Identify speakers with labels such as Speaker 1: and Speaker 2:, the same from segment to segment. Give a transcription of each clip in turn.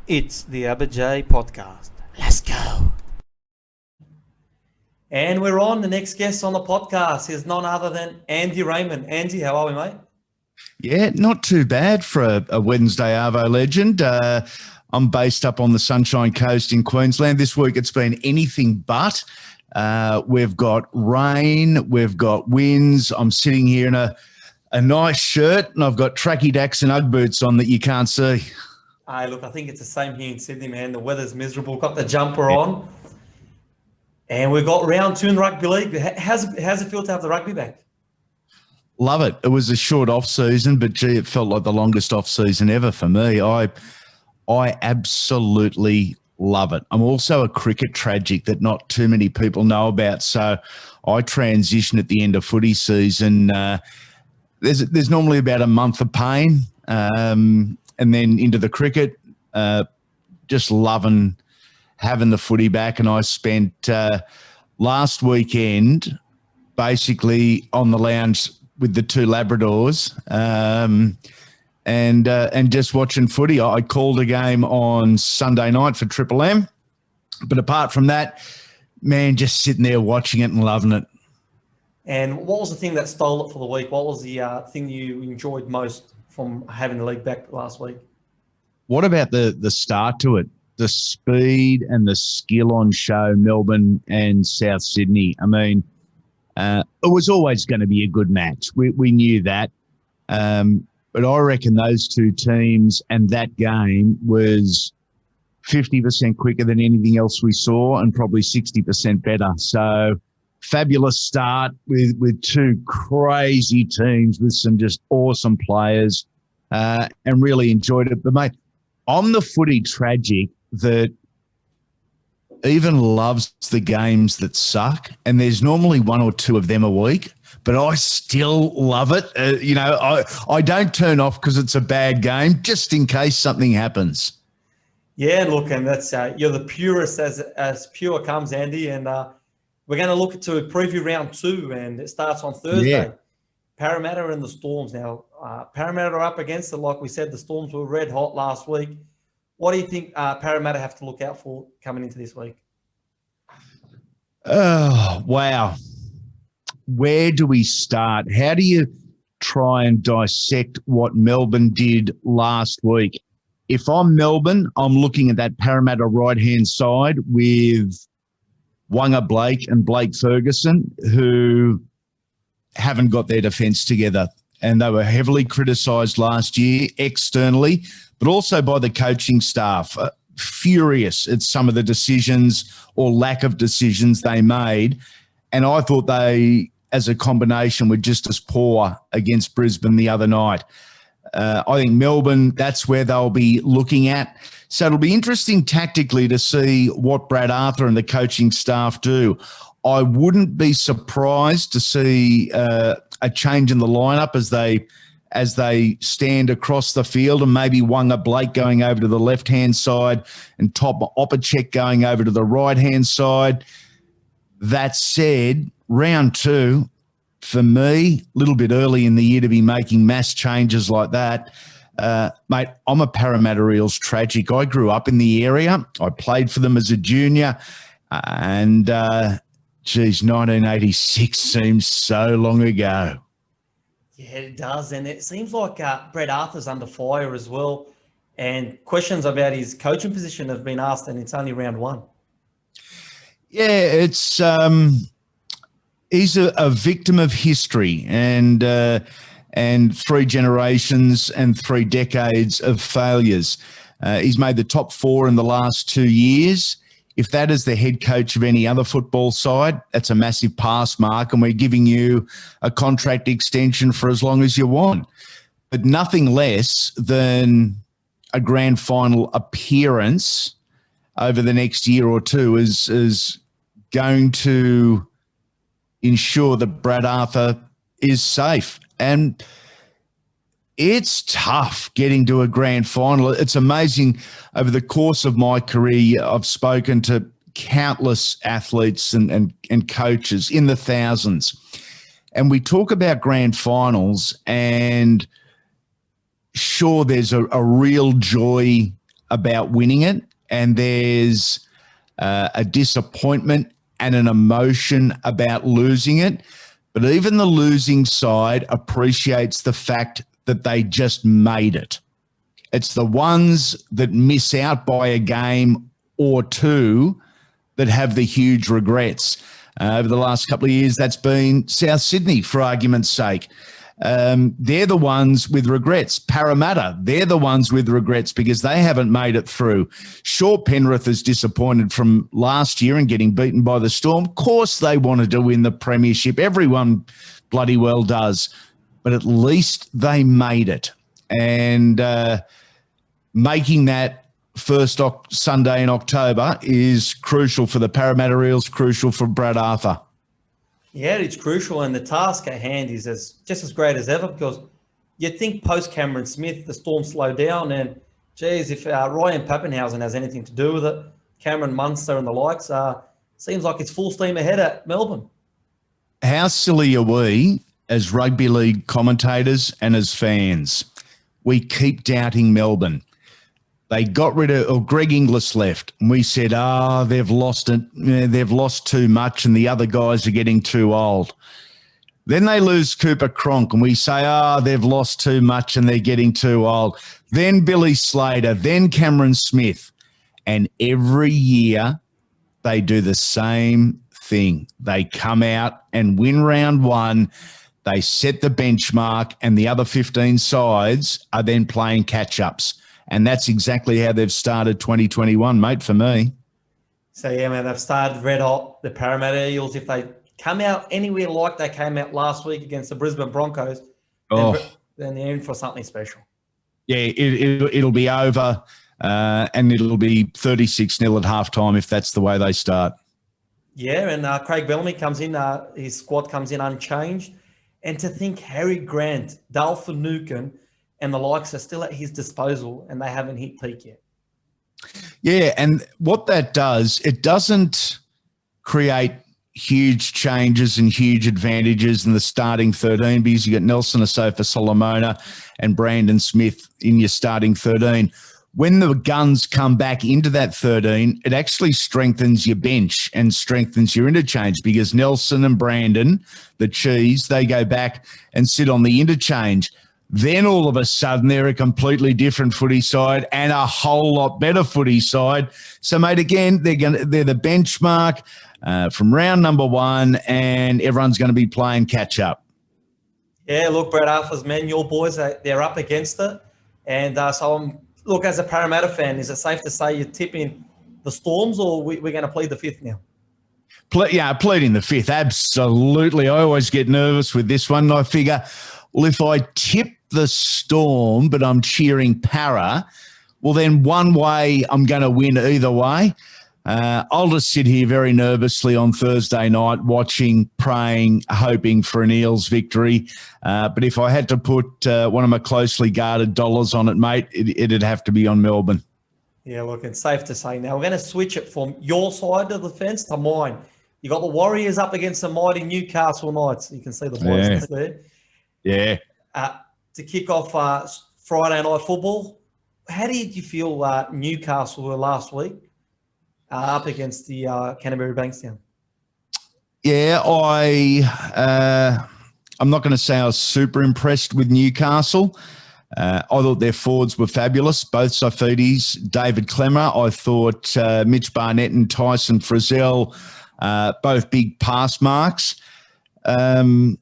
Speaker 1: It's the Abba podcast. Let's go. And we're on. The next guest on the podcast is none other than Andy Raymond. Andy, how are we, mate?
Speaker 2: Yeah, not too bad for a Wednesday Arvo legend. I'm based up on the Sunshine Coast in Queensland. This week it's been anything but. We've got rain, we've got winds. I'm sitting here in a nice shirt and I've got tracky dacks and Ugg boots on that you can't see.
Speaker 1: Hey, look, I think it's the same here in Sydney, man. The weather's miserable. Got the jumper on. And we've got round 2 in the rugby league. How's it feel to have the rugby back?
Speaker 2: Love it. It was a short off season, but gee, it felt like the longest off season ever for me. I absolutely love it. I'm also a cricket tragic that not too many people know about. So I transition at the end of footy season. There's normally about a month of pain, and then into the cricket. Just loving having the footy back. And I spent last weekend basically on the lounge with the 2 Labradors, and just watching footy. I called a game on Sunday night for Triple M, but apart from that, man, just sitting there watching it and loving it.
Speaker 1: And what was the thing that stole it for the week? What was the thing you enjoyed most from having the league back last week?
Speaker 2: What about the start to it? The speed and the skill on show, Melbourne and South Sydney. I mean, it was always going to be a good match. We knew that. But I reckon those 2 teams and that game was 50% quicker than anything else we saw and probably 60% better. So fabulous start with 2 crazy teams with some just awesome players, and really enjoyed it. But, mate, I'm the footy tragic that even loves the games that suck, and there's normally 1 or 2 of them a week, but I still love it. I don't turn off because it's a bad game, just in case something happens.
Speaker 1: Yeah, look, and that's you're the purest as pure comes, Andy, and we're going to look to preview round 2, and it starts on Thursday.
Speaker 2: Yeah.
Speaker 1: Parramatta and the Storms. Now, Parramatta are up against it. Like we said, the Storms were red hot last week. What do you think Parramatta have to look out for coming into this week?
Speaker 2: Oh, wow. Where do we start? How do you try and dissect what Melbourne did last week? If I'm Melbourne, I'm looking at that Parramatta right-hand side with Wanga Blake and Blake Ferguson, who haven't got their defence together. And they were heavily criticised last year externally, but also by the coaching staff. Furious at some of the decisions or lack of decisions they made. And I thought they, as a combination, were just as poor against Brisbane the other night. I think Melbourne, that's where they'll be looking at. So it'll be interesting tactically to see what Brad Arthur and the coaching staff do. I wouldn't be surprised to see a change in the lineup as they stand across the field, and maybe Wanga Blake going over to the left-hand side and Top Opacek going over to the right-hand side. That said, round 2, for me, a little bit early in the year to be making mass changes like that. Mate, I'm a Parramatta Eels tragic. I grew up in the area. I played for them as a junior, and 1986 seems so long ago.
Speaker 1: Yeah, it does. And it seems like Brett Arthur's under fire as well. And questions about his coaching position have been asked, and it's only round 1.
Speaker 2: Yeah, it's he's a victim of history and 3 generations and 3 decades of failures. He's made the top 4 in the last 2 years. If that is the head coach of any other football side, that's a massive pass mark, and we're giving you a contract extension for as long as you want. But nothing less than a grand final appearance over the next year or 2 is going to ensure that Brad Arthur is safe. And it's tough getting to a grand final. It's amazing. Over the course of my career, I've spoken to countless athletes and coaches in the thousands. And we talk about grand finals, and sure, there's a real joy about winning it, and there's a disappointment and an emotion about losing it. But even the losing side appreciates the fact that they just made it. It's the ones that miss out by a game or two that have the huge regrets. Over the last couple of years, that's been South Sydney, for argument's sake. They're the ones with regrets. Parramatta, they're the ones with regrets because they haven't made it through. Sure, Penrith is disappointed from last year and getting beaten by the Storm. Of course they wanted to win the premiership. Everyone bloody well does. But at least they made it. And making that first Sunday in October is crucial for the Parramatta Eels, crucial for Brad Arthur.
Speaker 1: Yeah, it's crucial, and the task at hand is just as great as ever, because you'd think post-Cameron Smith, the Storm slowed down, and, geez, if Ryan Pappenhausen has anything to do with it, Cameron Munster and the likes, seems like it's full steam ahead at Melbourne.
Speaker 2: How silly are we as rugby league commentators and as fans? We keep doubting Melbourne. They got rid of Greg Inglis left, and we said, they've lost it. They've lost too much, and the other guys are getting too old. Then they lose Cooper Cronk, and we say, they've lost too much and they're getting too old. Then Billy Slater, then Cameron Smith. And every year they do the same thing. They come out and win round one. They set the benchmark, and the other 15 sides are then playing catch-ups. And that's exactly how they've started 2021, mate, for me.
Speaker 1: So, yeah, man, they've started red hot. The Parramatta Eels, if they come out anywhere like they came out last week against the Brisbane Broncos, then they're in for something special. Yeah,
Speaker 2: it'll be over, and it'll be 36-0 at halftime if that's the way they start.
Speaker 1: Yeah, and Craig Bellamy comes in. His squad comes in unchanged. And to think Harry Grant, Dale Finucane, and the likes are still at his disposal, and they haven't hit peak yet.
Speaker 2: Yeah, and what that does, it doesn't create huge changes and huge advantages in the starting 13 because you got Nelson Asofa Solomona and Brandon Smith in your starting 13. When the guns come back into that 13, it actually strengthens your bench and strengthens your interchange because Nelson and Brandon, the cheese, they go back and sit on the interchange. Then all of a sudden they're a completely different footy side and a whole lot better footy side. So, mate, again, they're the benchmark from round number one, and everyone's going to be playing catch up.
Speaker 1: Yeah, look, Brad Arthur's men, your boys, they're up against it. And look, as a Parramatta fan, is it safe to say you're tipping the Storms, or we're going to plead the fifth now?
Speaker 2: Pleading the fifth, absolutely. I always get nervous with this one. I figure, well, if I tip the Storm but I'm cheering Para, well, then one way I'm going to win either way. I'll just sit here very nervously on Thursday night watching, praying, hoping for an Eels victory. But if I had to put one of my closely guarded dollars on it, mate, it'd have to be on Melbourne.
Speaker 1: Yeah, look, it's safe to say now. We're going to switch it from your side of the fence to mine. You got the Warriors up against the mighty Newcastle Knights. You can see the boys there.
Speaker 2: Yeah.
Speaker 1: To kick off Friday night football, how did you feel Newcastle were last week up against the Canterbury Bankstown?
Speaker 2: Yeah, I'm not going to say I was super impressed with Newcastle. I thought their forwards were fabulous, both Saifitis, David Klemmer. I thought Mitch Barnett and Tyson Frizzell, both big pass marks. But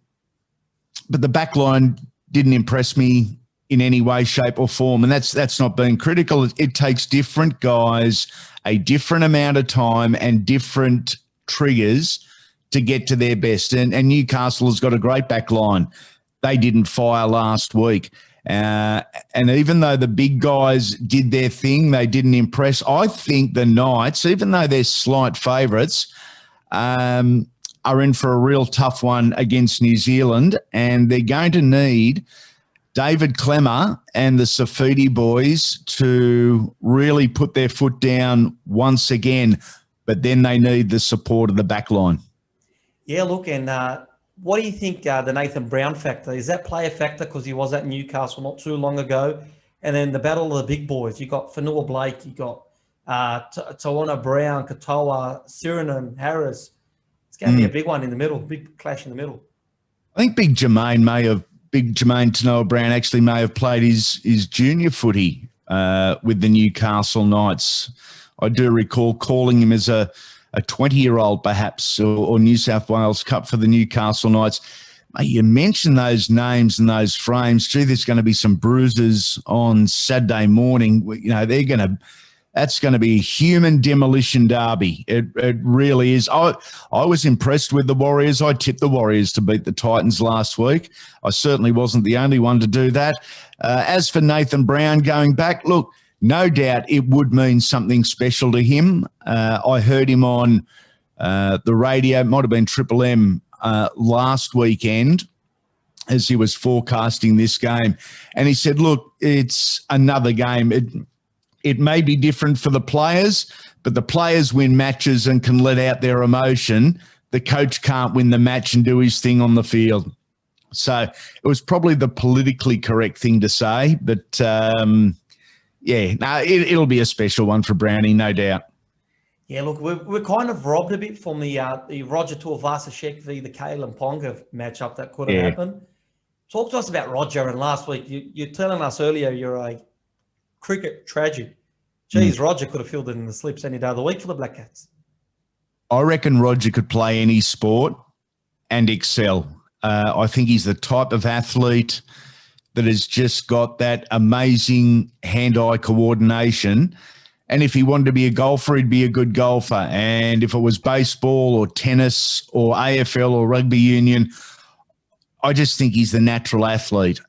Speaker 2: the back line didn't impress me in any way, shape or form. And that's not being critical. It takes different guys a different amount of time and different triggers to get to their best. And Newcastle has got a great back line. They didn't fire last week. And even though the big guys did their thing, they didn't impress. I think the Knights, even though they're slight favourites, are in for a real tough one against New Zealand, and they're going to need David Klemmer and the Safidi boys to really put their foot down once again, but then they need the support of the back line.
Speaker 1: Yeah, look, and what do you think the Nathan Brown factor? Is that play a factor because he was at Newcastle not too long ago And then the battle of the big boys, you got Fanua Blake, you got Tawana Brown, Katoa, Surinam, Harris. It's going to be a big one in the middle, big clash in the middle.
Speaker 2: I think Big Jermaine Tanoa Brown actually may have played his junior footy with the Newcastle Knights. I do recall calling him as a 20-year-old perhaps, or New South Wales Cup for the Newcastle Knights. Mate, you mentioned those names and those frames. Gee, there's going to be some bruises on Saturday morning. You know, that's going to be a human demolition derby. It really is. I was impressed with the Warriors. I tipped the Warriors to beat the Titans last week. I certainly wasn't the only one to do that. As for Nathan Brown going back, look, no doubt it would mean something special to him. I heard him on the radio, it might have been Triple M last weekend as he was forecasting this game. And he said, look, it's another game. It may be different for the players, but the players win matches and can let out their emotion. The coach can't win the match and do his thing on the field. So it was probably the politically correct thing to say. But, it'll be a special one for Brownie, no doubt.
Speaker 1: Yeah, look, we're kind of robbed a bit from the Roger Tuivasa-Sheck v. the Kalen Ponga matchup that could have happened. Talk to us about Roger. And last week, you're telling us earlier you're a cricket tragic. Geez, Roger could have filled it in the slips any day of the week for the Black Cats.
Speaker 2: I reckon Roger could play any sport and excel. I think he's the type of athlete that has just got that amazing hand-eye coordination. And if he wanted to be a golfer, he'd be a good golfer. And if it was baseball or tennis or AFL or rugby union, I just think he's the natural athlete.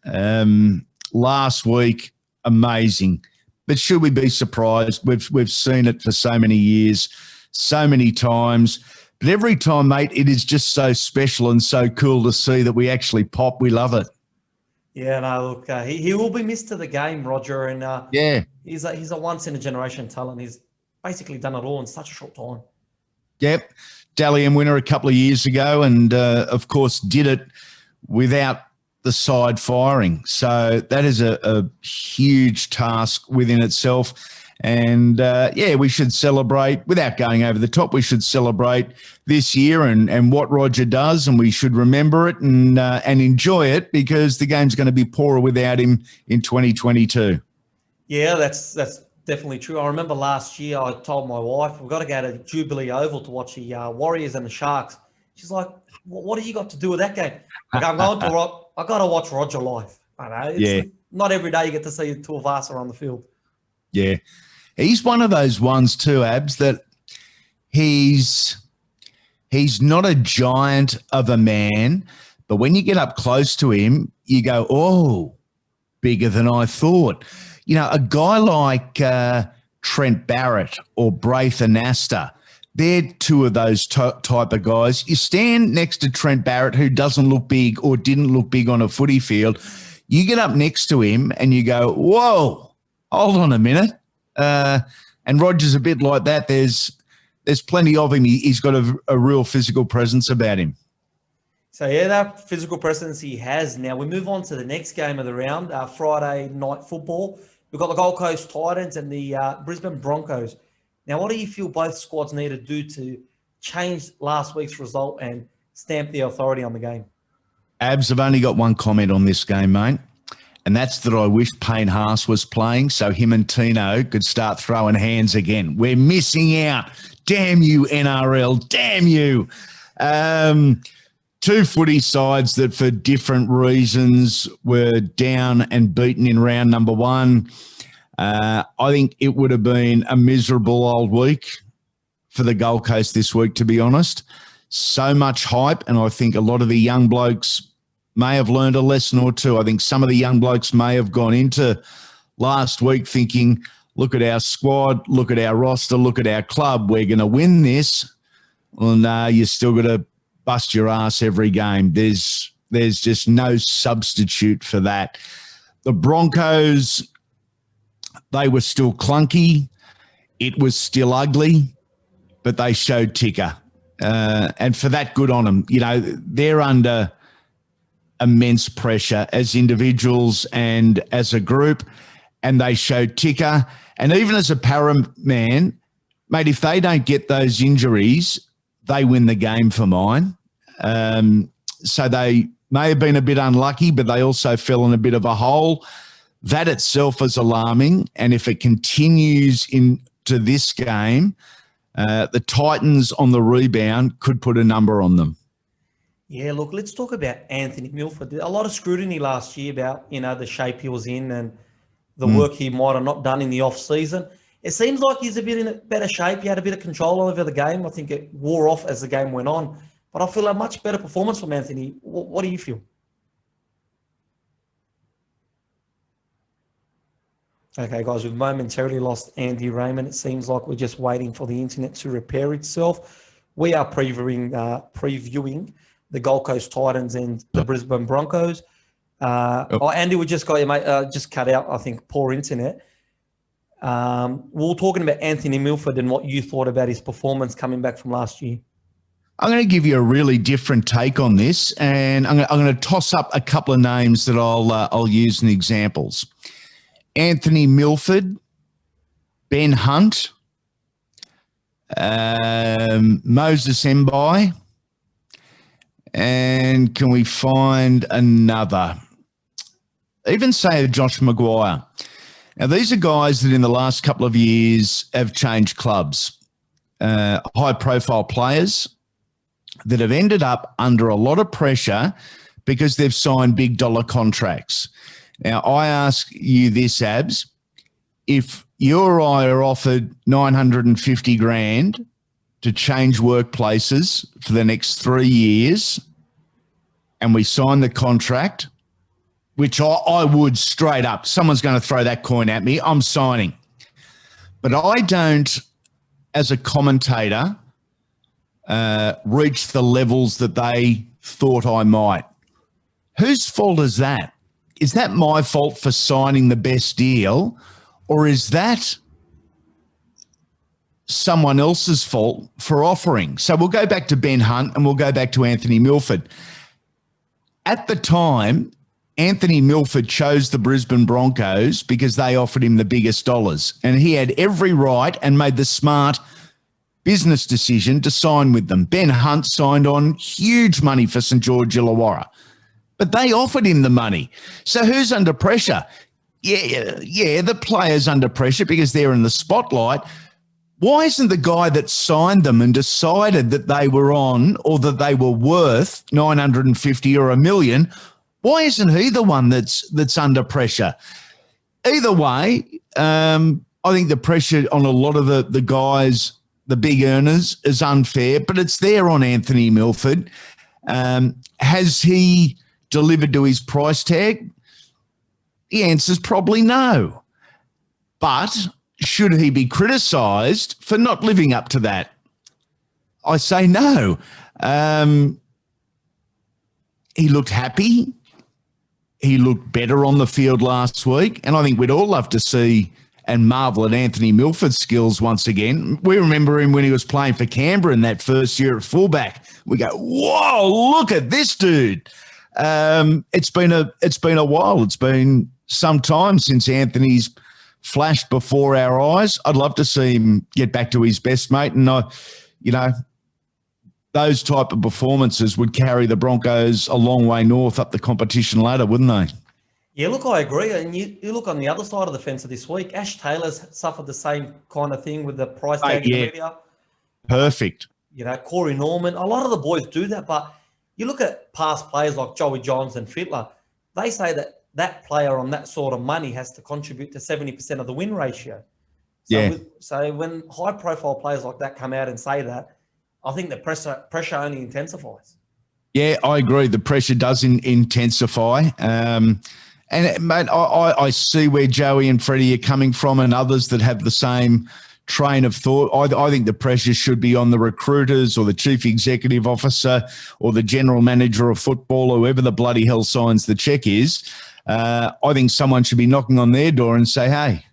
Speaker 2: Last week, amazing. But should we be surprised? We've seen it for so many years, so many times. But every time, mate, it is just so special and so cool to see that we actually pop. We love it.
Speaker 1: Yeah, no, look, he will be missed to the game, Roger. And he's a once-in-a-generation talent. He's basically done it all in such a short time.
Speaker 2: Yep. Dally M winner a couple of years ago and, of course, did it without the side firing. So that is a huge task within itself. And, we should celebrate, without going over the top, we should celebrate this year and what Roger does, and we should remember it and enjoy it because the game's going to be poorer without him in 2022. Yeah,
Speaker 1: that's definitely true. I remember last year I told my wife, we've got to go to Jubilee Oval to watch the Warriors and the Sharks. She's like, what do you got to do with that game? Like, I've got to watch Roger live. I know. Not every day you get to see Tuivasa on the field.
Speaker 2: Yeah. He's one of those ones too, Abs, that he's not a giant of a man, but when you get up close to him, you go, oh, bigger than I thought. You know, a guy like Trent Barrett or Braith Anasta, they're two of those type of guys. You stand next to Trent Barrett, who doesn't look big or didn't look big on a footy field. You get up next to him and you go, whoa, hold on a minute. And Roger's a bit like that. There's plenty of him. He's got a real physical presence about him.
Speaker 1: So, yeah, that physical presence he has. Now, we move on to the next game of the round, Friday night football. We've got the Gold Coast Titans and the Brisbane Broncos. Now, what do you feel both squads need to do to change last week's result and stamp the authority on the game?
Speaker 2: Abs, I've only got one comment on this game, mate. And that's that I wish Payne Haas was playing so him and Tino could start throwing hands again. We're missing out. Damn you, NRL. Damn you. Two footy sides that for different reasons were down and beaten in round number one. I think it would have been a miserable old week for the Gold Coast this week, to be honest. So much hype, and I think a lot of the young blokes may have learned a lesson or two. I think some of the young blokes may have gone into last week thinking, look at our squad, look at our roster, look at our club, we're going to win this. Well, no, you still got to bust your ass every game. There's just no substitute for that. The Broncos, they were still clunky. It was still ugly, but they showed ticker. And for that, good on them. You know, they're under immense pressure as individuals and as a group. and they show ticker. And even as a paraman, mate, if they don't get those injuries, they win the game for mine. So they may have been a bit unlucky, but they also fell in a bit of a hole. That itself is alarming. And if it continues into this game, the Titans on the rebound could put a number on them.
Speaker 1: Yeah, look, let's talk about Anthony Milford. A lot of scrutiny last year about, the shape he was in and the work he might have not done in the off-season. It seems like he's a bit in a better shape. He had a bit of control over the game. I think it wore off as the game went on. But I feel a much better performance from Anthony. What do you feel? Okay, guys, we've momentarily lost Andy Raymond. It seems like we're just waiting for the internet to repair itself. We are previewing the Gold Coast Titans and the Brisbane Broncos. Andy, we just got you, mate. Just cut out, I think, poor internet. We were talking about Anthony Milford and what you thought about his performance coming back from last year.
Speaker 2: I'm going to give you a really different take on this, and I'm going to toss up a couple of names that I'll use in examples. Anthony Milford, Ben Hunt, Moses Mbai, and can we find another? Even say Josh Maguire. Now, these are guys that in the last couple of years have changed clubs, high-profile players that have ended up under a lot of pressure because they've signed big dollar contracts. Now, I ask you this, Abs, if you or I are offered 950 grand to change workplaces for the next 3 years and we sign the contract, which I would straight up, someone's going to throw that coin at me, I'm signing. But I don't, as a commentator, reach the levels that they thought I might. Whose fault is that? Is that my fault for signing the best deal, or is that someone else's fault for offering? So we'll go back to Ben Hunt and we'll go back to Anthony Milford. At the time, Anthony Milford chose the Brisbane Broncos because they offered him the biggest dollars, and he had every right and made the smart business decision to sign with them. Ben Hunt signed on huge money for St George Illawarra, but they offered him the money. So who's under pressure? Yeah, the player's under pressure because they're in the spotlight. Why isn't the guy that signed them and decided that they were on or that they were worth 950 or $1 million, why isn't he the one that's under pressure? Either way, I think the pressure on a lot of the guys, the big earners, is unfair, but it's there on Anthony Milford. Has he delivered to his price tag? The answer is probably no. But should he be criticised for not living up to that? I say no. He looked happy. He looked better on the field last week, and I think we'd all love to see and marvel at Anthony Milford's skills once again. We remember him when he was playing for Canberra in that first year at fullback. We go, whoa, look at this dude. It's been a while. It's been some time since Anthony's flashed before our eyes. I'd love to see him get back to his best, mate. And those type of performances would carry the Broncos a long way north up the competition ladder, wouldn't they?
Speaker 1: Yeah, look, I agree. And you look on the other side of the fence of this week, Ash Taylor's suffered the same kind of thing with the price tag in the media.
Speaker 2: Perfect.
Speaker 1: Corey Norman, a lot of the boys do that, but you look at past players like Joey Johns and Fittler, they say that player on that sort of money has to contribute to 70% of the win ratio. So when high-profile players like that come out and say that, I think the pressure only intensifies.
Speaker 2: Yeah, I agree. The pressure does intensify. And, mate, I see where Joey and Freddie are coming from, and others that have the same train of thought. I think the pressure should be on the recruiters or the chief executive officer or the general manager of football, or whoever the bloody hell signs the check is. I think someone should be knocking on their door and say, hey,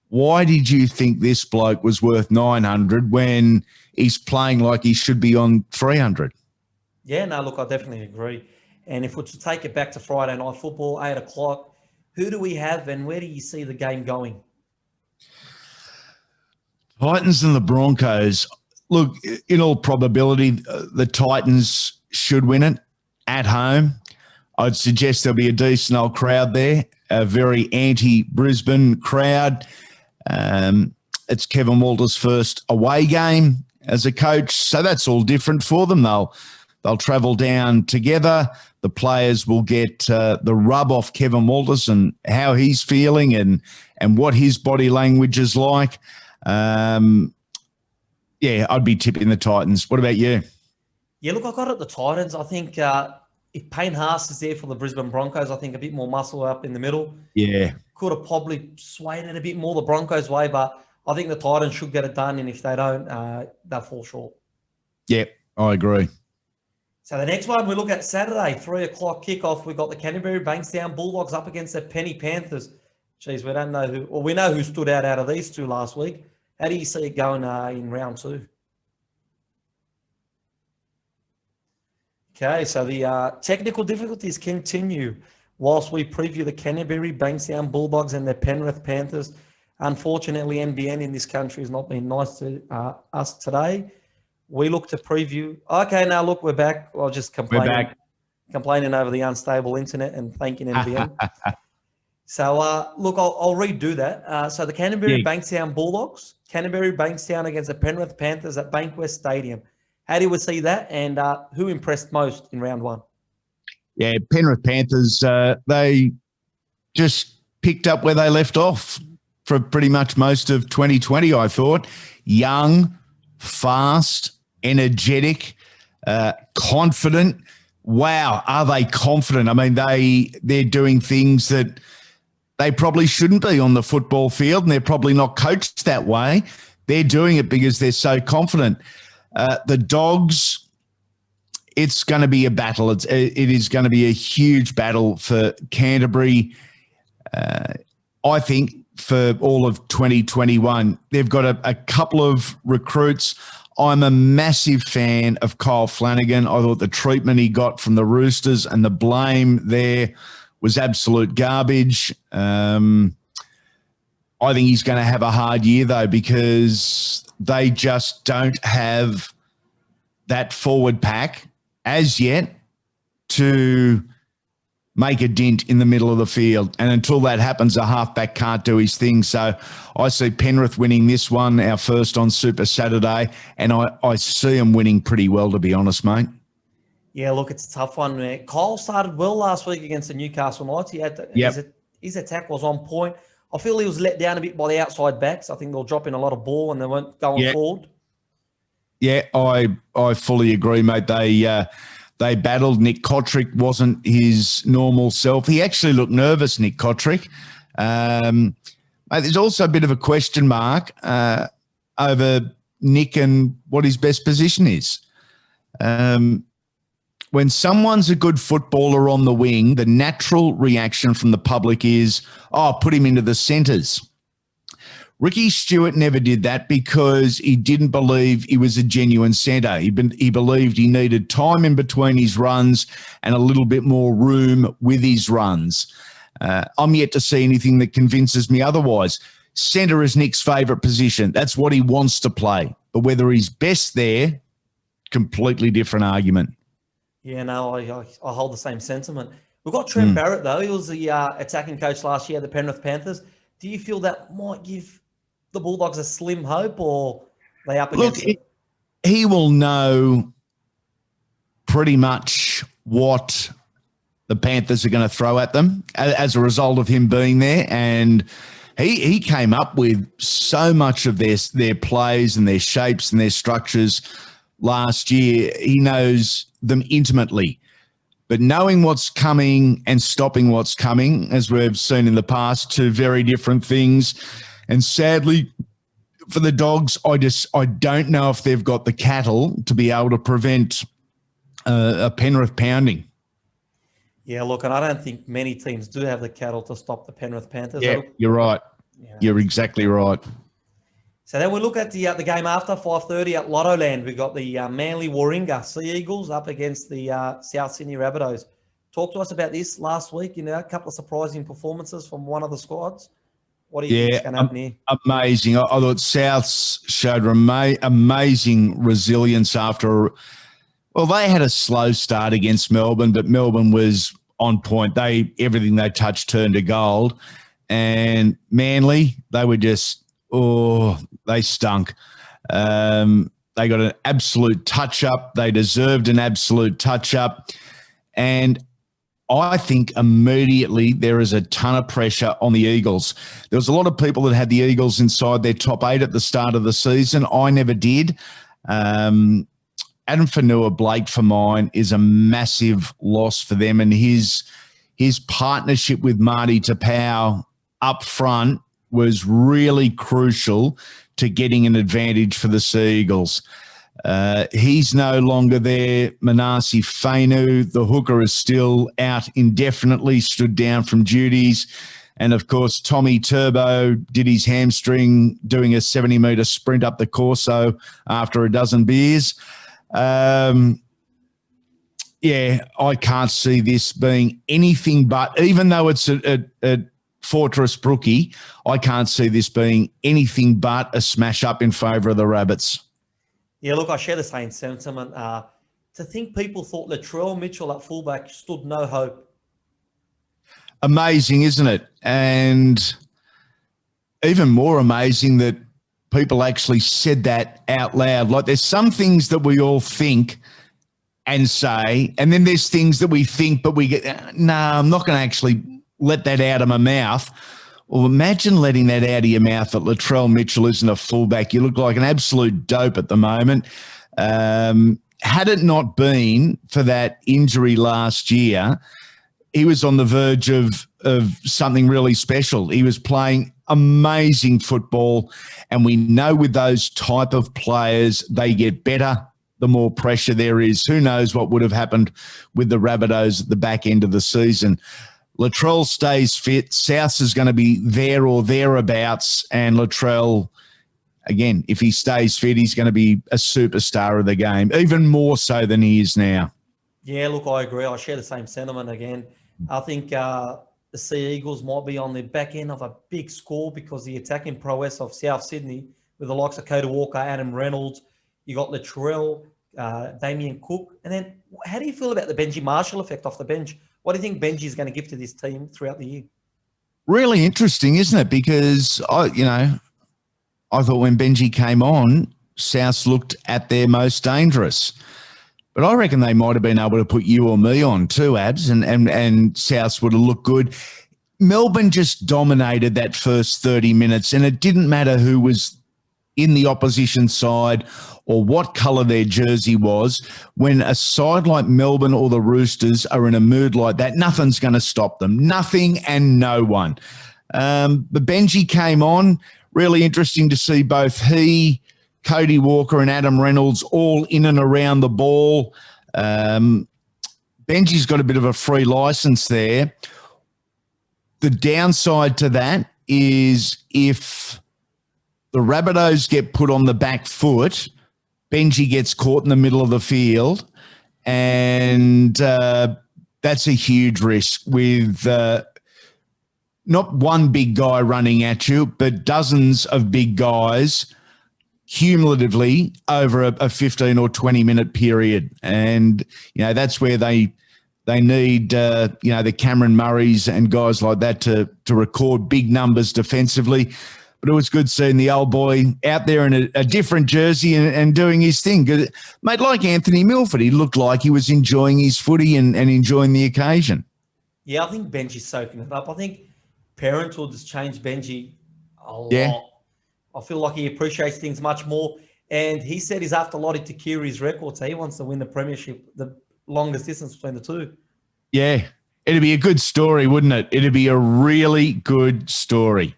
Speaker 2: why did you think this bloke was worth 900 when he's playing like he should be on 300?
Speaker 1: Yeah, no, look, I definitely agree. And if we're to take it back to Friday night football, 8 o'clock, Who do we have, and where do you see the game going?
Speaker 2: Titans and the Broncos. Look, in all probability, the Titans should win it at home. I'd suggest there'll be a decent old crowd there, a very anti-Brisbane crowd. It's Kevin Walter's first away game as a coach, so that's all different for them. They'll travel down together. The players will get the rub off Kevin Walters and how he's feeling and what his body language is like. Yeah, I'd be tipping the Titans. What about you?
Speaker 1: Yeah, look, I got it the Titans. I think if Payne Haas is there for the Brisbane Broncos, I think a bit more muscle up in the middle.
Speaker 2: Yeah.
Speaker 1: Could have probably swayed it a bit more the Broncos' way, but I think the Titans should get it done, and if they don't, they'll fall short.
Speaker 2: Yeah, I agree.
Speaker 1: So the next one, we look at Saturday, 3 o'clock kickoff. We've got the Canterbury Bankstown Bulldogs up against the Penny Panthers. Geez, we don't know who, or we know who stood out of these two last week. How do you see it going in round 2? Okay, so the technical difficulties continue whilst we preview the Canterbury Bankstown Bulldogs and the Penrith Panthers. Unfortunately, NBN in this country has not been nice to us today. We look to preview. Okay, now look, we're back. I'll just complain.
Speaker 2: We're back.
Speaker 1: Complaining over the unstable internet and thanking NBN. So, look, I'll redo that. So the Canterbury Bankstown Bulldogs, Canterbury Bankstown against the Penrith Panthers at Bankwest Stadium. How do we see that, and who impressed most in round 1?
Speaker 2: Yeah, Penrith Panthers, they just picked up where they left off for pretty much most of 2020, I thought. Young, fast, energetic, confident. Wow, are they confident? I mean, they're doing things that they probably shouldn't be on the football field, and they're probably not coached that way. They're doing it because they're so confident. The Dogs, it's going to be a battle. It is going to be a huge battle for Canterbury. I think for all of 2021, they've got a couple of recruits. I'm a massive fan of Kyle Flanagan. I thought the treatment he got from the Roosters and the blame there was absolute garbage. I think he's going to have a hard year, though, because they just don't have that forward pack as yet to make a dent in the middle of the field. And until that happens, a halfback can't do his thing. So I see Penrith winning this one, our first on Super Saturday, and I see them winning pretty well, to be honest, mate.
Speaker 1: Yeah, look, it's a tough one, man. Kyle started well last week against the Newcastle Knights. His attack was on point. I feel he was let down a bit by the outside backs. I think they'll drop in a lot of ball and they weren't going forward. Yeah,
Speaker 2: I fully agree, mate. They battled. Nick Kotrick wasn't his normal self. He actually looked nervous, Nick Kotrick. Mate, there's also a bit of a question mark over Nick and what his best position is. When someone's a good footballer on the wing, the natural reaction from the public is, put him into the centres. Ricky Stewart never did that because he didn't believe he was a genuine centre. He believed he needed time in between his runs and a little bit more room with his runs. I'm yet to see anything that convinces me otherwise. Centre is Nick's favourite position. That's what he wants to play. But whether he's best there, completely different argument.
Speaker 1: Yeah, no, I hold the same sentiment. We've got Trent Barrett, though. He was the attacking coach last year at the Penrith Panthers. Do you feel that might give the Bulldogs a slim hope, or they up against it?
Speaker 2: He will know pretty much what the Panthers are going to throw at them as a result of him being there. And he came up with so much of their plays and their shapes and their structures last year. He knows them intimately. But knowing what's coming and stopping what's coming, as we've seen in the past, two very different things. And sadly, for the Dogs, I don't know if they've got the cattle to be able to prevent a Penrith pounding.
Speaker 1: Yeah, look, and I don't think many teams do have the cattle to stop the Penrith Panthers.
Speaker 2: Yeah, you're right. Yeah. You're exactly right.
Speaker 1: So then we look at the game after 5:30 at Lottoland. We've got the Manly Warringah Sea Eagles up against the South Sydney Rabbitohs. Talk to us about this last week. A couple of surprising performances from one of the squads. What do you think is going to happen here?
Speaker 2: Amazing. I thought Souths showed amazing resilience after. Well, they had a slow start against Melbourne, but Melbourne was on point. Everything they touched turned to gold. And Manly, they were just, they stunk. They got an absolute touch-up. They deserved an absolute touch-up. And I think immediately there is a ton of pressure on the Eagles. There was a lot of people that had the Eagles inside their top 8 at the start of the season. I never did. Adam Fanua-Blake, for mine, is a massive loss for them, and his partnership with Marty Tapau up front was really crucial to getting an advantage for the Sea Eagles. He's no longer there. Manasi Fainu, the hooker, is still out indefinitely, stood down from duties. And, of course, Tommy Turbo did his hamstring doing a 70-metre sprint up the Corso after a dozen beers. I can't see this being anything but, even though it's a Fortress Brookie, I can't see this being anything but a smash-up in favour of the Rabbits.
Speaker 1: Yeah, look, I share the same sentiment. To think people thought Latrell Mitchell at fullback stood no hope.
Speaker 2: Amazing, isn't it? And even more amazing that people actually said that out loud. Like, there's some things that we all think and say, and then there's things that we think, but we get, I'm not going to actually let that out of my mouth. Well, imagine letting that out of your mouth that Latrell Mitchell isn't a fullback. You look like an absolute dope at the moment. Had it not been for that injury last year, he was on the verge of something really special. He was playing amazing football, and we know with those type of players, they get better the more pressure there is. Who knows what would have happened with the Rabbitohs at the back end of the season. Latrell stays fit. Souths is going to be there or thereabouts. And Latrell, again, if he stays fit, he's going to be a superstar of the game, even more so than he is now.
Speaker 1: Yeah, look, I agree. I share the same sentiment again. I think the Sea Eagles might be on the back end of a big score because the attacking prowess of South Sydney with the likes of Coda Walker, Adam Reynolds, you got Latrell, Damien Cook. And then how do you feel about the Benji Marshall effect off the bench? What do you think Benji is going to give to this team throughout the year?
Speaker 2: Really interesting, isn't it? Because, I thought when Benji came on, Souths looked at their most dangerous. But I reckon they might have been able to put you or me on too, Abs, and Souths would have looked good. Melbourne just dominated that first 30 minutes, and it didn't matter who was in the opposition side or what colour their jersey was. When a side like Melbourne or the Roosters are in a mood like that, nothing's going to stop them. Nothing and no one. But Benji came on. Really interesting to see both he, Cody Walker and Adam Reynolds all in and around the ball. Benji's got a bit of a free license there. The downside to that is if the Rabbitohs get put on the back foot, Benji gets caught in the middle of the field, and that's a huge risk with not one big guy running at you, but dozens of big guys cumulatively over a 15 or 20-minute period. And, that's where they need, the Cameron Murrays and guys like that to record big numbers defensively. But it was good seeing the old boy out there in a different jersey and doing his thing. Mate, like Anthony Milford, he looked like he was enjoying his footy and enjoying the occasion.
Speaker 1: Yeah, I think Benji's soaking it up. I think parenthood has changed Benji a lot.
Speaker 2: Yeah.
Speaker 1: I feel like he appreciates things much more. And he said he's after Lottie Takiri's record, so he wants to win the premiership, the longest distance between the two. Yeah.
Speaker 2: It'd be a good story, wouldn't it? It'd be a really good story.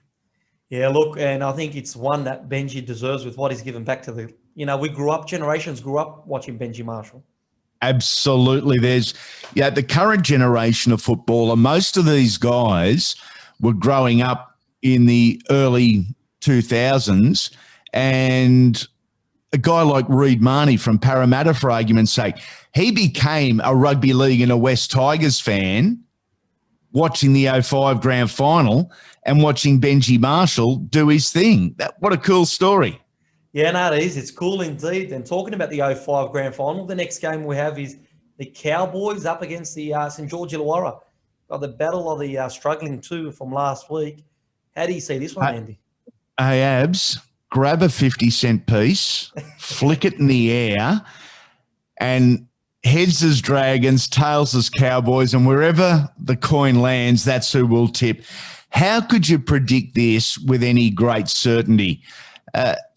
Speaker 1: Yeah, look, and I think it's one that Benji deserves with what he's given back to the, generations grew up watching Benji Marshall.
Speaker 2: Absolutely. There's, the current generation of footballer, most of these guys were growing up in the early 2000s, and a guy like Reid Marnie from Parramatta, for argument's sake, he became a rugby league and a West Tigers fan watching the '05 grand final and watching Benji Marshall do his thing. What a cool story.
Speaker 1: Yeah, no, it is. It's cool indeed. And talking about the '05 grand final, the next game we have is the Cowboys up against the St. George Illawarra. Got the battle of the struggling two from last week. How do you see this one, Andy?
Speaker 2: Hey, Abs, grab a 50-cent piece, flick it in the air, and heads as Dragons, tails as Cowboys, and wherever the coin lands, that's who will tip. How could you predict this with any great certainty?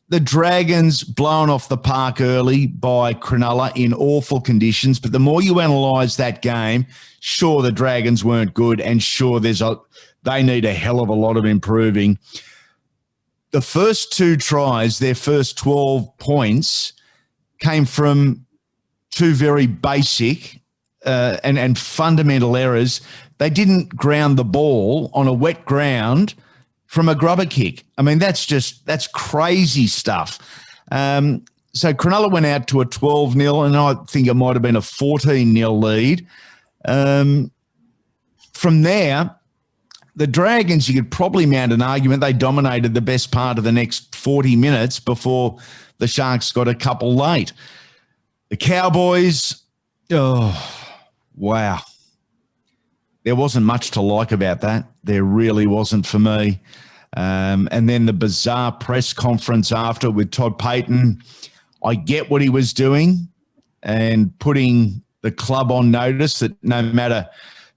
Speaker 2: The Dragons blown off the park early by Cronulla in awful conditions, but the more you analyse that game, sure, the Dragons weren't good, and sure, they need a hell of a lot of improving. The first two tries, their first 12 points, came from two very basic and fundamental errors. They didn't ground the ball on a wet ground from a grubber kick. I mean, that's crazy stuff. So Cronulla went out to a 12-0, and I think it might have been a 14-0 lead. From there, the Dragons, you could probably mount an argument, they dominated the best part of the next 40 minutes before the Sharks got a couple late. The Cowboys, oh, wow. There wasn't much to like about that. There really wasn't for me. And then the bizarre press conference after with Todd Payten. I get what he was doing and putting the club on notice that no matter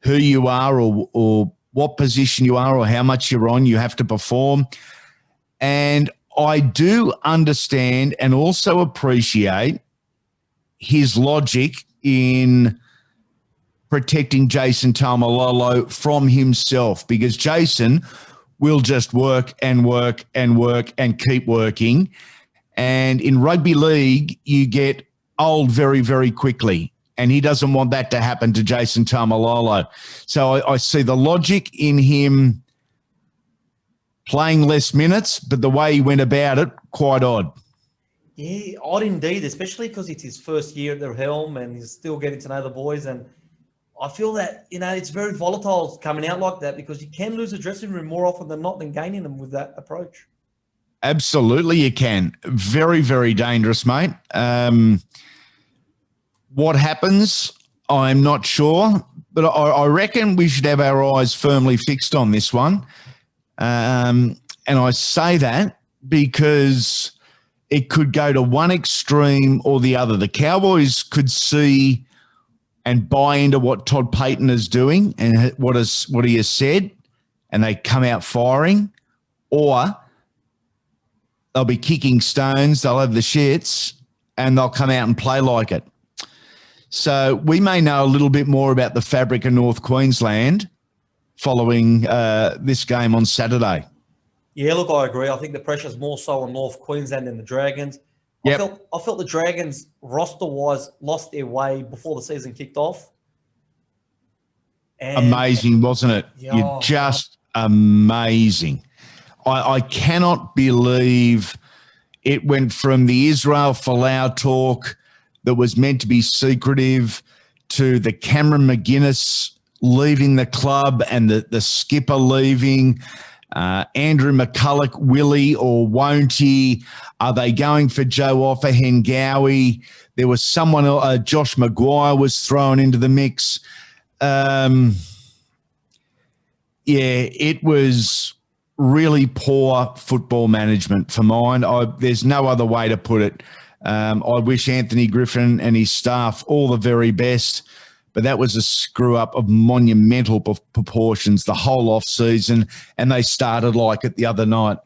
Speaker 2: who you are or what position you are or how much you're on, you have to perform. And I do understand and also appreciate his logic in protecting Jason Taumalolo from himself, because Jason will just work and work and work and keep working. And in rugby league, you get old very, very quickly. And he doesn't want that to happen to Jason Taumalolo. So I see the logic in him playing less minutes, but the way he went about it, quite odd.
Speaker 1: Yeah, odd indeed, especially because it's his first year at the helm and he's still getting to know the boys. And I feel that, it's very volatile coming out like that, because you can lose a dressing room more often than not than gaining them with that approach.
Speaker 2: Absolutely you can. Very, very dangerous, mate. What happens, I'm not sure, but I reckon we should have our eyes firmly fixed on this one. And I say that because it could go to one extreme or the other. The Cowboys could see and buy into what Todd Payten is doing and what he has said, and they come out firing, or they'll be kicking stones, they'll have the shits, and they'll come out and play like it. So we may know a little bit more about the fabric of North Queensland following this game on Saturday.
Speaker 1: Yeah, look, I agree. I think the pressure's more so on North Queensland than the Dragons.
Speaker 2: Yep.
Speaker 1: I felt the Dragons, roster-wise, lost their way before the season kicked off. And
Speaker 2: amazing, wasn't it? You're just amazing. I cannot believe it went from the Israel Folau talk that was meant to be secretive to the Cameron McGuinness leaving the club and the skipper leaving. Andrew McCulloch, will he or won't he? Are they going for Joe Offa-Hengawi? There was someone else, Josh Maguire was thrown into the mix. It was really poor football management for mine. There's no other way to put it. I wish Anthony Griffin and his staff all the very best, but that was a screw-up of monumental proportions the whole off-season, and they started like it the other night.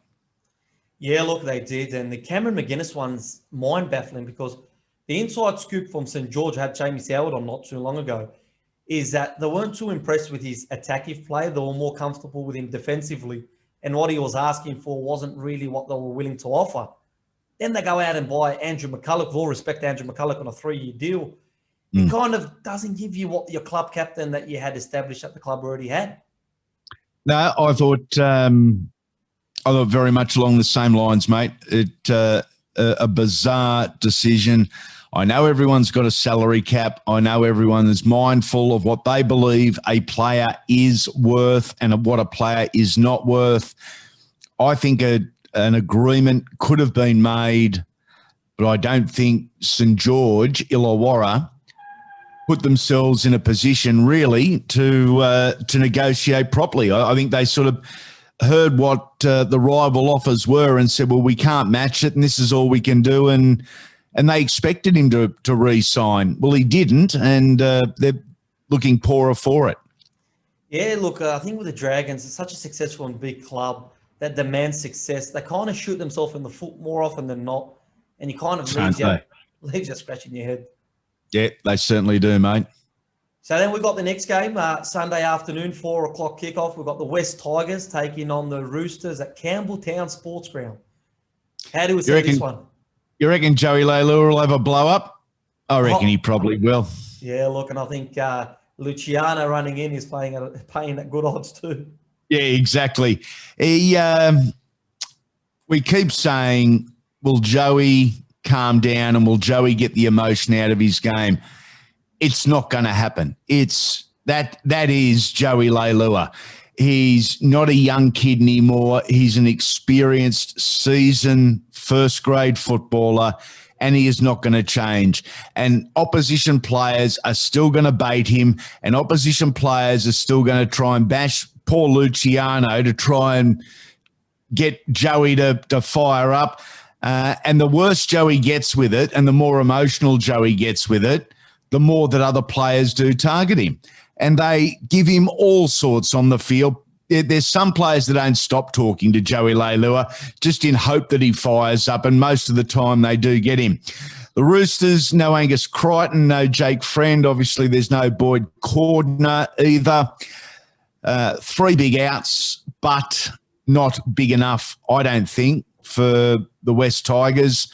Speaker 1: Yeah, look, they did. And the Cameron McGuinness one's mind-baffling, because the inside scoop from St. George, had Jamie Soward on not too long ago, is that they weren't too impressed with his attacking play. They were more comfortable with him defensively, and what he was asking for wasn't really what they were willing to offer. Then they go out and buy Andrew McCulloch. With all respect, Andrew McCulloch on a 3-year deal. It kind of doesn't give you what your club captain that you had established at the club already had.
Speaker 2: No, I thought very much along the same lines, mate. a bizarre decision. I know everyone's got a salary cap. I know everyone is mindful of what they believe a player is worth and what a player is not worth. I think an agreement could have been made, but I don't think St. George, Illawarra, put themselves in a position really to negotiate properly. I think they sort of heard what the rival offers were and said, well, we can't match it and this is all we can do. And they expected him to re-sign. Well, he didn't, and they're looking poorer for it.
Speaker 1: Yeah, look, I think with the Dragons, it's such a successful and big club that demands success. They kind of shoot themselves in the foot more often than not, and you kind of leaves you scratching your head.
Speaker 2: Yeah, they certainly do, mate.
Speaker 1: So then we've got the next game, Sunday afternoon, 4 o'clock kickoff. We've got the West Tigers taking on the Roosters at Campbelltown Sports Ground. How do we see this one?
Speaker 2: You reckon Joey Leilua will have a blow-up? I reckon he probably will.
Speaker 1: Yeah, look, and I think Luciano running in is paying at good odds too.
Speaker 2: Yeah, exactly. We keep saying, will Joey calm down and will Joey get the emotion out of his game? It's not going to happen. That is Joey Leilua. He's not a young kid anymore. He's an experienced, seasoned first-grade footballer, and he is not going to change. And opposition players are still going to bait him, and opposition players are still going to try and bash poor Luciano to try and get Joey to fire up. And the worse Joey gets with it and the more emotional Joey gets with it, the more that other players do target him. And they give him all sorts on the field. There's some players that don't stop talking to Joey Leilua just in hope that he fires up, and most of the time they do get him. The Roosters, no Angus Crichton, no Jake Friend. Obviously, there's no Boyd Cordner either. 3 big outs, but not big enough, I don't think, for the West Tigers.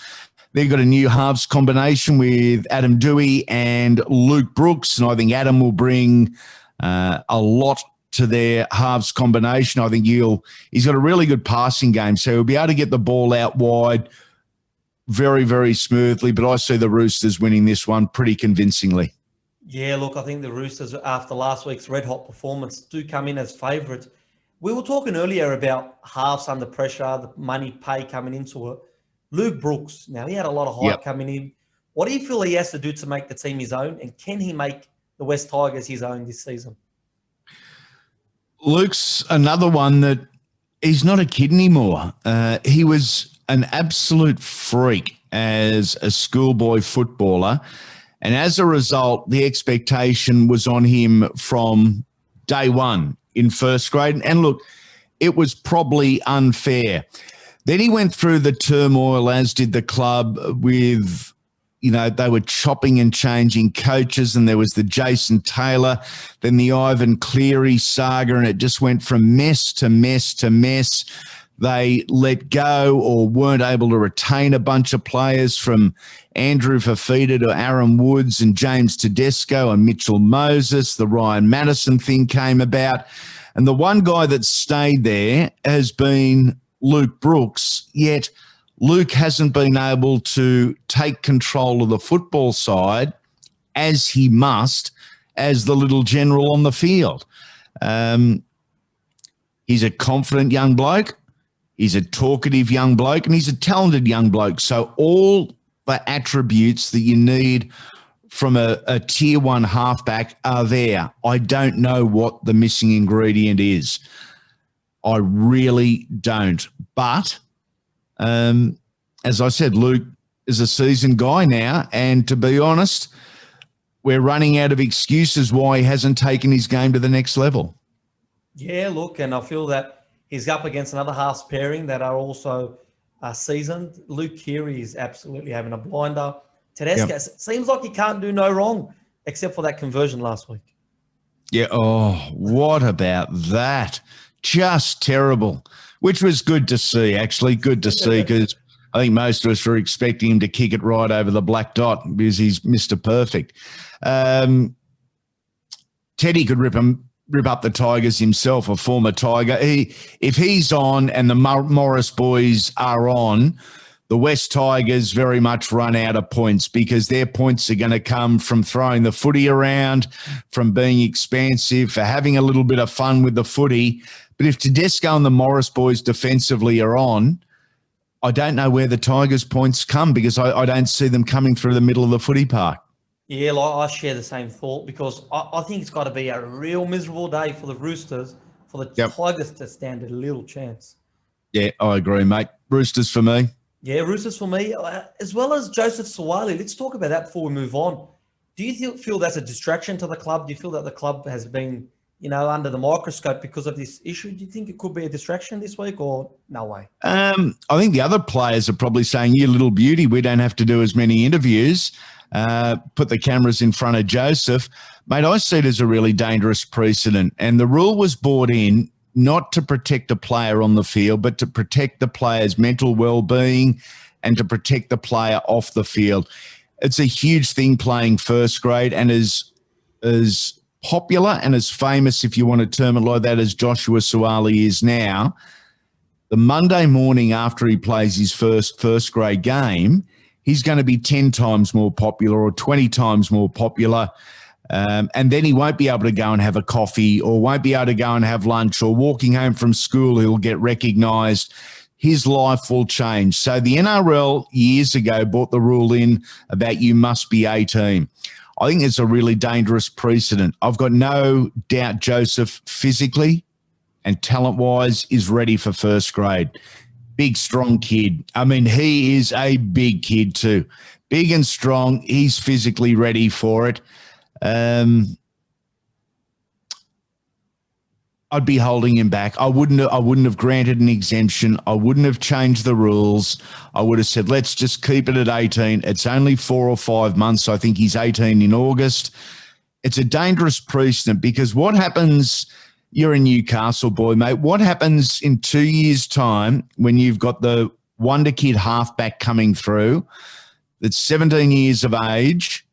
Speaker 2: They've got a new halves combination with Adam Dewey and Luke Brooks, and I think Adam will bring a lot to their halves combination. I think he's got a really good passing game, so he'll be able to get the ball out wide very, very smoothly, but I see the Roosters winning this one pretty convincingly.
Speaker 1: Yeah, look, I think the Roosters, after last week's red-hot performance, do come in as favourites. We were talking earlier about halves under pressure, the money pay coming into it. Luke Brooks, now he had a lot of hype coming in. What do you feel he has to do to make the team his own, and can he make the West Tigers his own this season?
Speaker 2: Luke's another one that he's not a kid anymore. He was an absolute freak as a schoolboy footballer, and as a result, the expectation was on him from day one in first grade. And look, it was probably unfair. Then he went through the turmoil, as did the club, with, they were chopping and changing coaches, and there was the Jason Taylor, then the Ivan Cleary saga, and it just went from mess to mess to mess. They let go or weren't able to retain a bunch of players, from Andrew Fafita to Aaron Woods and James Tedesco and Mitchell Moses. The Ryan Madison thing came about. And the one guy that stayed there has been Luke Brooks, yet Luke hasn't been able to take control of the football side as he must as the little general on the field. He's a confident young bloke. He's a talkative young bloke, and he's a talented young bloke. So all the attributes that you need from a tier one halfback are there. I don't know what the missing ingredient is. I really don't. But as I said, Luke is a seasoned guy now, and to be honest, we're running out of excuses why he hasn't taken his game to the next level. Yeah,
Speaker 1: look, and I feel that he's up against another halves pairing that are also seasoned. Luke Keary is absolutely having a blinder. Tedesco seems like he can't do no wrong, except for that conversion last week.
Speaker 2: Yeah, oh, what about that? Just terrible, which was good to see, actually. Good to see, because I think most of us were expecting him to kick it right over the black dot because he's Mr. Perfect. Teddy could rip up the Tigers himself, a former Tiger. If he's on and the Morris boys are on, the West Tigers very much run out of points because their points are going to come from throwing the footy around, from being expansive, for having a little bit of fun with the footy. But if Tedesco and the Morris boys defensively are on, I don't know where the Tigers' points come because I don't see them coming through the middle of the footy park.
Speaker 1: Yeah, I share the same thought because I think it's got to be a real miserable day for the Roosters for the Tigers to stand a little chance.
Speaker 2: Yeah, I agree, mate. Roosters for me.
Speaker 1: Yeah, Roosters for me, as well as Joseph Suwali. Let's talk about that before we move on. Do you feel that's a distraction to the club? Do you feel that the club has been, under the microscope because of this issue? Do you think it could be a distraction this week or no way?
Speaker 2: I think the other players are probably saying, you little beauty, we don't have to do as many interviews. Put the cameras in front of Joseph. Mate, I see it as a really dangerous precedent. And the rule was brought in not to protect a player on the field, but to protect the player's mental well-being and to protect the player off the field. It's a huge thing playing first grade, and as popular and as famous, if you want to term it like that, as Joshua Suwali is now, the Monday morning after he plays his first grade game, he's going to be 10 times more popular or 20 times more popular. And then he won't be able to go and have a coffee or won't be able to go and have lunch, or walking home from school, he'll get recognised. His life will change. So the NRL years ago brought the rule in about you must be 18. I think it's a really dangerous precedent. I've got no doubt Joseph physically and talent-wise is ready for first grade. Big, strong kid. I mean, he is a big kid too. Big and strong. He's physically ready for it. I'd be holding him back. I wouldn't have granted an exemption. I wouldn't have changed the rules. I would have said, let's just keep it at 18. It's only 4 or 5 months. I think he's 18 in August. It's a dangerous precedent because what happens, you're a Newcastle boy, mate, what happens in 2 years' time when you've got the wonder kid halfback coming through that's 17 years of age?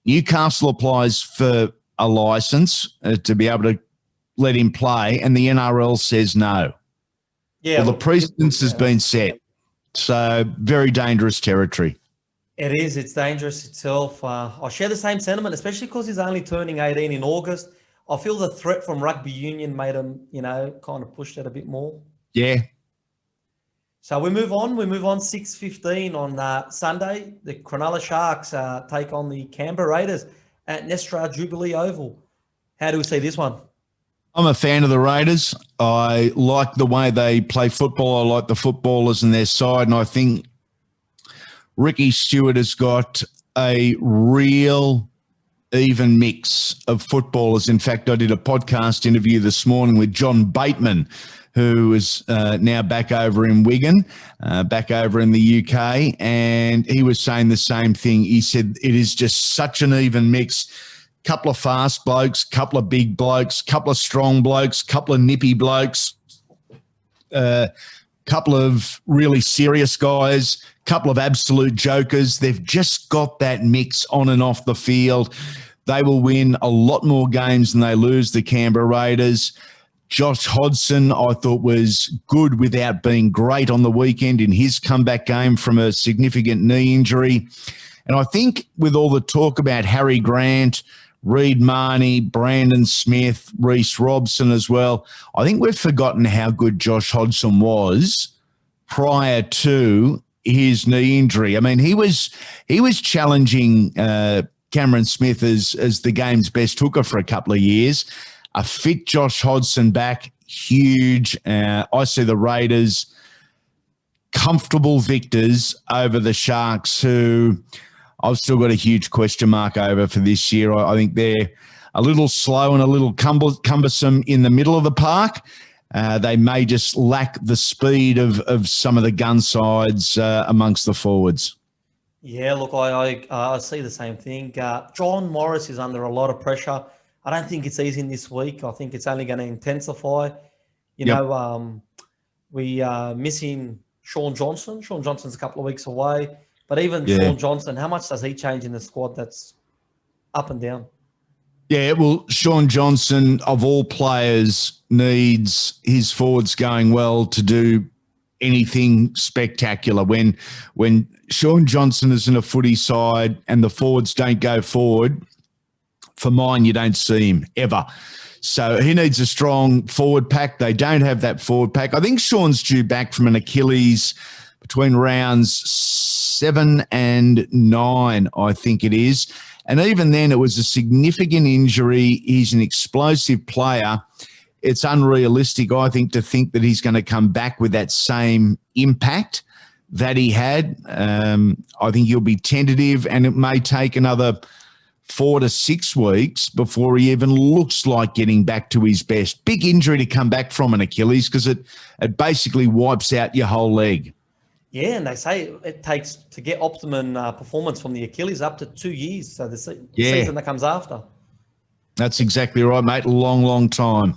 Speaker 2: Newcastle applies for a licence to be able to let him play, and the NRL says no. Yeah, well, the precedence has been set. So very dangerous territory.
Speaker 1: It is. It's dangerous itself. I share the same sentiment, especially because he's only turning 18 in August. I feel the threat from rugby union made him, kind of push that a bit more.
Speaker 2: Yeah.
Speaker 1: So we move on. 6:15 on Sunday. The Cronulla Sharks take on the Canberra Raiders at Nestra Jubilee Oval. How do we see this one?
Speaker 2: I'm a fan of the Raiders. I like the way they play football. I like the footballers in their side, and I think Ricky Stewart has got a real even mix of footballers. In fact, I did a podcast interview this morning with John Bateman, who is now back over in Wigan, back over in the UK, and he was saying the same thing. He said it is just such an even mix. Couple of fast blokes, couple of big blokes, couple of strong blokes, couple of nippy blokes, couple of really serious guys, couple of absolute jokers. They've just got that mix on and off the field. They will win a lot more games than they lose, the Canberra Raiders. Josh Hodgson, I thought, was good without being great on the weekend in his comeback game from a significant knee injury. And I think with all the talk about Harry Grant, Reid Marnie, Brandon Smith, Reece Robson as well, I think we've forgotten how good Josh Hodgson was prior to his knee injury. I mean, he was challenging Cameron Smith as the game's best hooker for a couple of years. A fit Josh Hodgson back, huge. I see the Raiders comfortable victors over the Sharks, who I've still got a huge question mark over for this year. I think they're a little slow and a little cumbersome in the middle of the park. They may just lack the speed of some of the gun sides amongst the forwards.
Speaker 1: Yeah, look, I see the same thing. John Morris is under a lot of pressure. I don't think it's easy this week. I think it's only going to intensify. We are missing Sean Johnson. Sean Johnson's a couple of weeks away. But even Sean Johnson, how much does he change in the squad that's up and down?
Speaker 2: Yeah, well, Sean Johnson, of all players, needs his forwards going well to do anything spectacular. When Sean Johnson is in a footy side and the forwards don't go forward, for mine, you don't see him ever. So he needs a strong forward pack. They don't have that forward pack. I think Sean's due back from an Achilles between rounds 7 and 9, I think it is. And even then, it was a significant injury. He's an explosive player. It's unrealistic, I think, to think that he's going to come back with that same impact that he had. I think he'll be tentative, and it may take another 4 to 6 weeks before he even looks like getting back to his best. Big injury to come back from an Achilles, because it basically wipes out your whole leg.
Speaker 1: Yeah, and they say it takes to get optimum performance from the Achilles up to 2 years. So the season that comes after. That's
Speaker 2: exactly right, mate. Long, long time.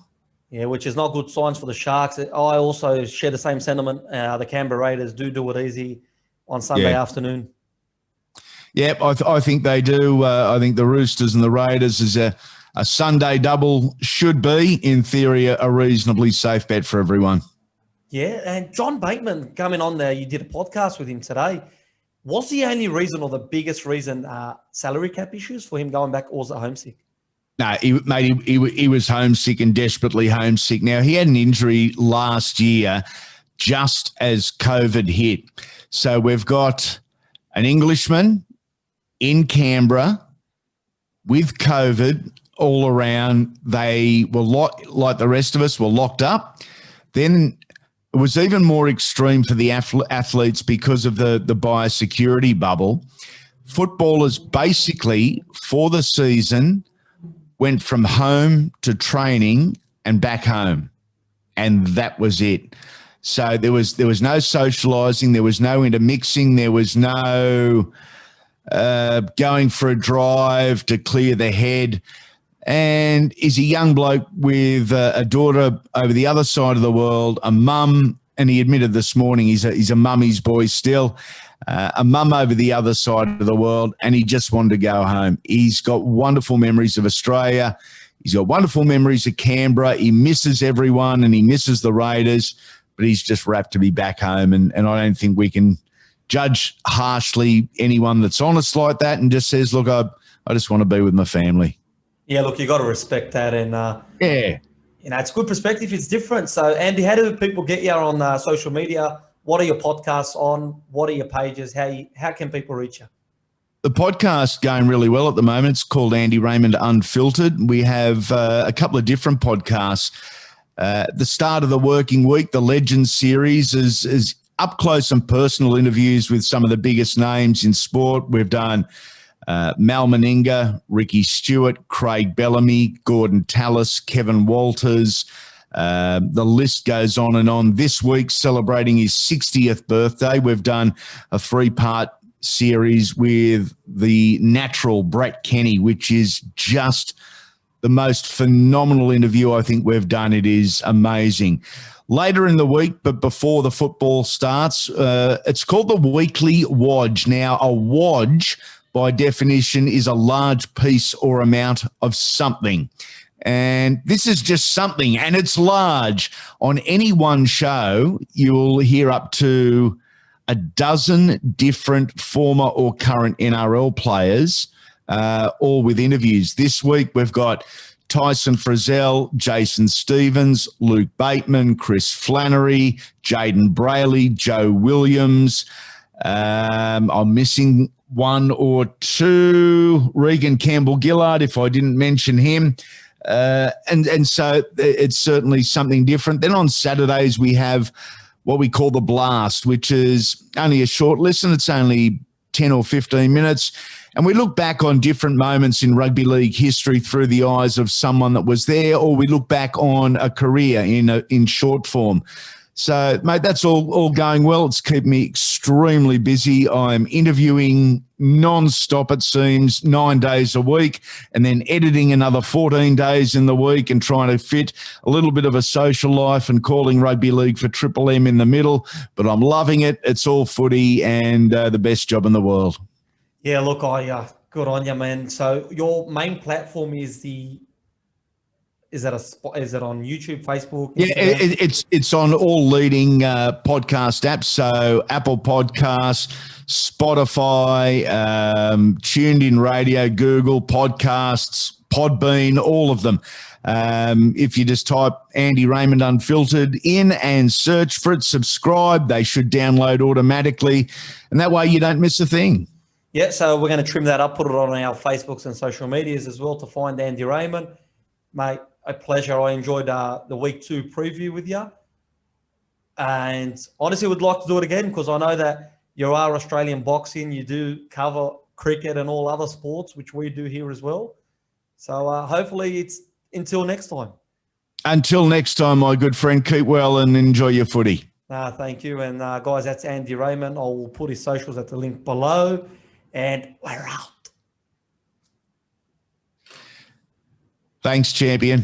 Speaker 1: Yeah, which is not good signs for the Sharks. I also share the same sentiment. The Canberra Raiders do it easy on Sunday afternoon.
Speaker 2: Yep, I think they do. I think the Roosters and the Raiders is a Sunday double should be, in theory, a reasonably safe bet for everyone.
Speaker 1: Yeah, and John Bateman coming on there, you did a podcast with him today. Was the only reason or the biggest reason salary cap issues for him going back, or was it homesick?
Speaker 2: No, he was homesick and desperately homesick. Now, he had an injury last year just as COVID hit. So we've got an Englishman in Canberra with COVID all around. They were like the rest of us, were locked up. Then it was even more extreme for the athletes because of the biosecurity bubble. Footballers basically, for the season, went from home to training and back home, and that was it. So there was no socialising, there was no intermixing, there was no going for a drive to clear the head. And he's a young bloke with a daughter over the other side of the world, a mum, and he admitted this morning he's a mummy's boy still, a mum over the other side of the world, and he just wanted to go home. He's got wonderful memories of Australia. He's got wonderful memories of Canberra. He misses everyone and he misses the Raiders, but he's just rapt to be back home. And I don't think we can judge harshly anyone that's honest like that and just says, look, I just want to be with my family.
Speaker 1: Yeah, look, you got to respect that. And, it's good perspective. It's different. So, Andy, how do people get you on social media? What are your podcasts on? What are your pages? How can people reach you?
Speaker 2: The podcast's going really well at the moment. It's called Andy Raymond Unfiltered. We have a couple of different podcasts. The start of the working week, the Legends series, is up close and personal interviews with some of the biggest names in sport. We've done Mal Meninga, Ricky Stewart, Craig Bellamy, Gordon Tallis, Kevin Walters. The list goes on and on. This week, celebrating his 60th birthday, we've done a 3-part series with the natural Brett Kenny, which is just the most phenomenal interview I think we've done. It is amazing. Later in the week, but before the football starts, it's called the Weekly Wodge. Now, a wodge, by definition, is a large piece or amount of something. And this is just something, and it's large. On any one show, you'll hear up to a dozen different former or current NRL players, all with interviews. This week, we've got Tyson Frizzell, Jason Stevens, Luke Bateman, Chris Flannery, Jaden Brayley, Joe Williams. I'm missing one or two. Regan Campbell-Gillard, if I didn't mention him. And so it's certainly something different. Then on Saturdays, we have what we call the Blast, which is only a short listen. It's only 10 or 15 minutes. And we look back on different moments in rugby league history through the eyes of someone that was there, or we look back on a career in short form. So, mate, that's all going well. It's kept me extremely busy. I'm interviewing non-stop, it seems, 9 days a week, and then editing another 14 days in the week and trying to fit a little bit of a social life and calling rugby league for Triple M in the middle. But I'm loving it. It's all footy and the best job in the world.
Speaker 1: Yeah, look, good on you, man. So your main platform is the is that on YouTube, Facebook?
Speaker 2: Yeah,
Speaker 1: Instagram?
Speaker 2: it's on all leading podcast apps. So Apple Podcasts, Spotify, Tuned In Radio, Google Podcasts, Podbean, all of them. If you just type Andy Raymond Unfiltered in and search for it, subscribe, they should download automatically. And that way you don't miss a thing.
Speaker 1: Yeah, so we're going to trim that up, put it on our Facebooks and social medias as well to find Andy Raymond. Mate, a pleasure. I enjoyed the week 2 preview with you. And honestly, would like to do it again because I know that you are Australian boxing. You do cover cricket and all other sports, which we do here as well. So hopefully it's until next time.
Speaker 2: Until next time, my good friend, keep well and enjoy your footy.
Speaker 1: Thank you. And guys, that's Andy Raymond. I will put his socials at the link below. And we're out.
Speaker 2: Thanks, champion.